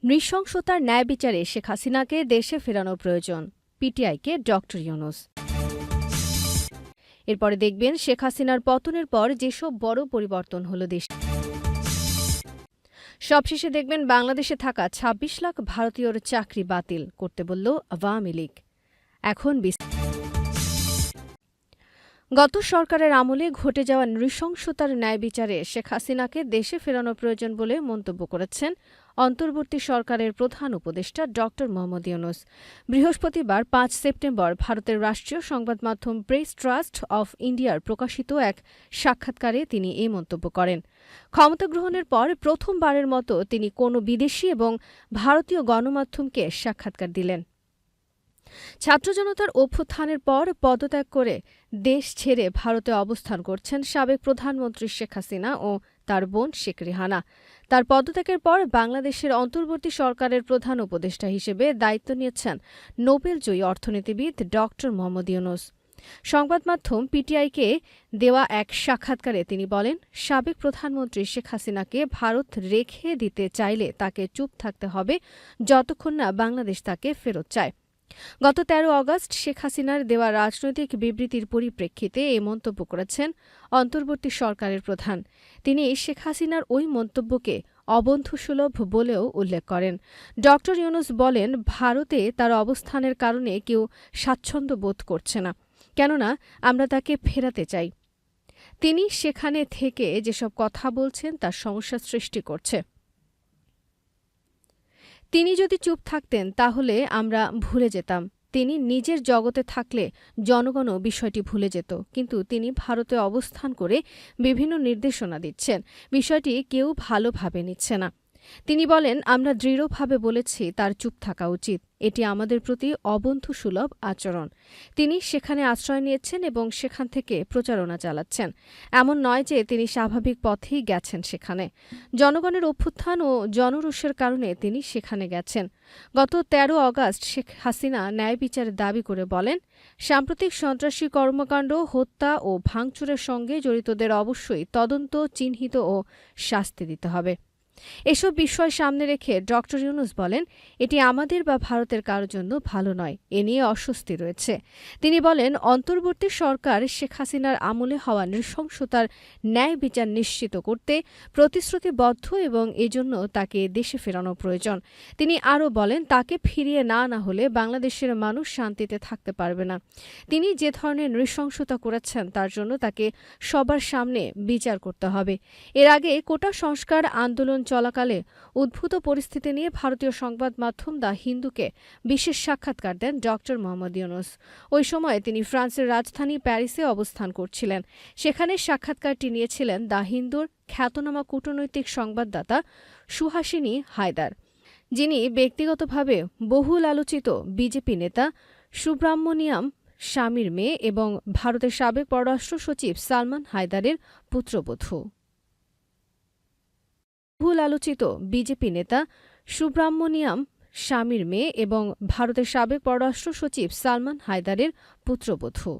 নৃশংসতার ন্যায় বিচারে শেখ হাসিনাকে দেশে ফেরানো প্রয়োজন, পিটিআইকে ডক্টর ইউনূস। এরপরে দেখবেন শেখ হাসিনার পতনের পর যেসব বড় পরিবর্তন হলো দেশে। সবশেষে দেখবেন বাংলাদেশে থাকা ২৬ লাখ ভারতীয়র চাকরি বাতিল করতে বলল আওয়ামী লীগ। এখন গত সরকারের আমলে ঘটে যাওয়া নৃশংসতার ন্যায় বিচারে শেখ হাসিনাকে দেশে ফেরানো প্রয়োজন বলে মন্তব্য করেছেন অন্তর্বর্তী সরকারের প্রধান উপদেষ্টা ড. মোহাম্মদ ইউনূস। বৃহস্পতিবার ৫ সেপ্টেম্বর ভারতের রাষ্ট্রীয় সংবাদ মাধ্যম প্রেস ট্রাস্ট অফ ইন্ডিয়ার প্রকাশিত এক সাক্ষাৎকারে তিনি এই মন্তব্য করেন। ক্ষমতা গ্রহণের পর প্রথমবারের মতো তিনি কোনো বিদেশি এবং ভারতীয় গণমাধ্যমকে সাক্ষাৎকার দিলেন। ছাত্র জনতার অভ্যুত্থানের পর পদত্যাগ করে দেশ ছেড়ে ভারতে অবস্থান করছেন সাবেক প্রধানমন্ত্রী শেখ হাসিনা ও তার বোন শেখ রেহানা। তার পদত্যাগের পর বাংলাদেশের অন্তর্বর্তী সরকারের প্রধান উপদেষ্টা হিসেবে দায়িত্ব নিয়েছেন নোবেলজয়ী অর্থনীতিবিদ ড. মোহাম্মদ ইউনূস। সংবাদ মাধ্যম পিটিআইকে দেওয়া এক সাক্ষাৎকারে তিনি বলেন, সাবেক প্রধানমন্ত্রী শেখ হাসিনাকে ভারত রেখে দিতে চাইলে তাকে চুপ থাকতে হবে যতক্ষণ না বাংলাদেশ তাকে ফেরত চায়। গত ১৩ অগস্ট শেখ হাসিনার দেওয়া রাজনৈতিক বিবৃতির পরিপ্রেক্ষিতে এই মন্তব্য করেছেন অন্তর্বর্তী সরকারের প্রধান। তিনি শেখ হাসিনার ওই মন্তব্যকে অবন্ধুসুলভ বলেও উল্লেখ করেন। ড. ইউনূস বলেন, ভারতে তার অবস্থানের কারণে কেউ স্বাচ্ছন্দ্য বোধ করছে না, কেননা আমরা তাকে ফেরাতে চাই। তিনি সেখানে থেকে যেসব কথা বলছেন তা সমস্যা সৃষ্টি করছে। তিনি যদি চুপ থাকতেন তাহলে আমরা ভুলে যেতাম। তিনি নিজের জগতে থাকলে জনগণও বিষয়টি ভুলে যেত, কিন্তু তিনি ভারতে অবস্থান করে বিভিন্ন নির্দেশনা দিচ্ছেন। বিষয়টি কেউ ভালোভাবে নিচ্ছে না। তিনি বলেন, আমরা দৃঢ়ভাবে বলেছি তার চুপ থাকা উচিত। এটি আমাদের প্রতি অবন্ধুসুলভ আচরণ। তিনি সেখানে আশ্রয় নিয়েছেন এবং সেখান থেকে প্রচারণা চালাচ্ছেন। এমন নয় যে তিনি স্বাভাবিক পথেই গেছেন সেখানে। জনগণের অভ্যুত্থান ও জনরোষের কারণে তিনি সেখানে গেছেন। গত ১৩ অগস্ট শেখ হাসিনা ন্যায় বিচারের দাবি করে বলেন, সাম্প্রতিক সন্ত্রাসী কর্মকাণ্ড, হত্যা ও ভাঙচুরের সঙ্গে জড়িতদের অবশ্যই তদন্ত, চিহ্নিত ও শাস্তি দিতে হবে। এসব বিষয় সামনে রেখে ড. ইউনূস বলেন, এটি আমাদের বা ভারতের কারোর জন্য ভালো নয়। এ নিয়ে অস্বস্তি রয়েছে। তিনি বলেন, অন্তর্বর্তী সরকার শেখ হাসিনার আমলে হওয়া নৃশংসতার ন্যায় বিচার নিশ্চিত করতে প্রতিশ্রুতিবদ্ধ এবং এজন্য তাকে দেশে ফেরানো প্রয়োজন। তিনি আরও বলেন, তাকে ফিরিয়ে না আনা হলে বাংলাদেশের মানুষ শান্তিতে থাকতে পারবে না। তিনি যে ধরনের নৃশংসতা করেছেন তার জন্য তাকে সবার সামনে বিচার করতে হবে। এর আগে কোটা সংস্কার আন্দোলন চলাকালে উদ্ভূত পরিস্থিতি নিয়ে ভারতীয় সংবাদ মাধ্যম দ্য হিন্দুকে বিশেষ সাক্ষাৎকার দেন ড. মোহাম্মদ ইউনূস। ওই সময় তিনি ফ্রান্সের রাজধানী প্যারিসে অবস্থান করছিলেন। সেখানে সাক্ষাৎকারটি নিয়েছিলেন দ্য হিন্দুর খ্যাতনামা কূটনৈতিক সংবাদদাতা সুহাসিনী হায়দার, যিনি ব্যক্তিগতভাবে বহুল আলোচিত বিজেপি নেতা সুব্রামণিয়াম স্বামীর মেয়ে এবং ভারতের সাবেক পররাষ্ট্র সচিব সালমান হায়দারের পুত্রবধূ। বহুল আলোচিত বিজেপি নেতা সুব্রামণিয়াম স্বামীর মেয়ে এবং ভারতের সাবেক পররাষ্ট্র সচিব সালমান হায়দারের পুত্রবধূ।